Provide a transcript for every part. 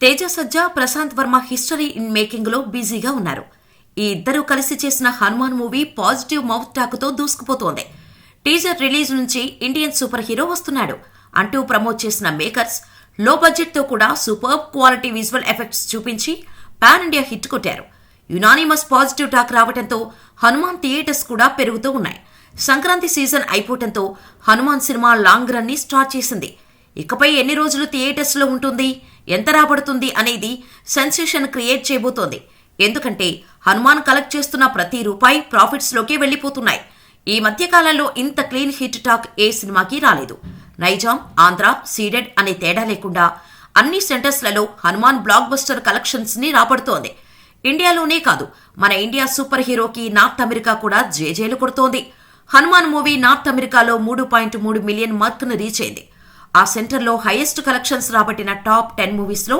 Teja Sajja, Prashanth Varma history in making లో బిజీగా ఉన్నారు. ఈ ఇద్దరూ కలిసి చేసిన Hanuman movie positive mouth talk తో దూసుకుపోతోంది. టీజర్ రిలీజ్ నుంచి ఇండియన్ సూపర్ హీరో వస్తున్నాడు అంటూ ప్రమోట్ చేసిన మేకర్స్ లో బడ్జెట్ తో కూడా సూపర్బ్ క్వాలిటీ విజువల్ ఎఫెక్ట్స్ చూపించి పాన్ ఇండియా హిట్ కొట్టారు. యునానిమస్ పాజిటివ్ టాక్ రావడంతో హనుమాన్ థియేటర్స్ కూడా పెరుగుతూ ఉన్నాయి. సంక్రాంతి సీజన్ అయిపోవడంతో హనుమాన్ సినిమా లాంగ్ రన్ ని స్టార్ట్ చేసింది. ఇకపై ఎన్ని రోజులు థియేటర్స్ లో ఉంటుంది, ఎంత రాబడుతుంది అనేది సెన్సేషన్ క్రియేట్ చేయబోతోంది. ఎందుకంటే హనుమాన్ కలెక్ట్ చేస్తున్న ప్రతి రూపాయి ప్రాఫిట్స్ లోకే వెళ్లిపోతున్నాయి. ఈ మధ్య కాలంలో ఇంత క్లీన్ హిట్ టాక్ ఏ సినిమాకి రాలేదు. నైజాం, ఆంధ్ర, సీడెడ్ అనే తేడా లేకుండా అన్ని సెంటర్స్లలో హనుమాన్ బ్లాక్ బస్టర్ కలెక్షన్స్ ని రాబడుతోంది. ఇండియాలోనే కాదు, మన ఇండియా సూపర్ హీరోకి నార్త్ అమెరికా కూడా జేజేలు కొడుతోంది. హనుమాన్ మూవీ నార్త్ అమెరికాలో 3.3 మిలియన్ మార్క్ ను రీచ్ అయింది. ఆ సెంటర్లో హైయెస్ట్ కలెక్షన్స్ రాబట్టిన టాప్ 10 మూవీస్ లో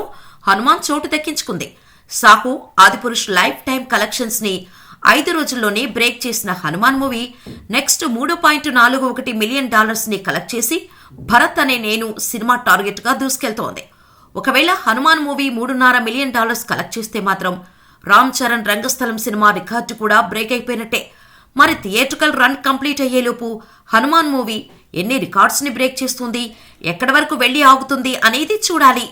హనుమాన్ చోటు దక్కించుకుంది. Saaho, Adipurush life time collections ని 5 రోజుల్లోనే బ్రేక్ చేసిన హనుమాన్ మూవీ నెక్స్ట్ $3.41 మిలియన్ ని కలెక్ట్ చేసి భరత్ అనే నేను సినిమా టార్గెట్ గా దూసుకెళ్తోంది. ఒకవేళ హనుమాన్ మూవీ $3.5 మిలియన్ కలెక్ట్ చేస్తే మాత్రం రామ్ చరణ్ రంగస్థలం సినిమా రికార్డు కూడా బ్రేక్ అయిపోయినట్టే. మరి థియేట్రికల్ రన్ కంప్లీట్ అయ్యేలోపు హనుమాన్ మూవీ ఎన్ని రికార్డ్స్ ని బ్రేక్ చేస్తుంది, ఎక్కడి వరకు వెళ్లి ఆగుతుంది అనేది చూడాలి.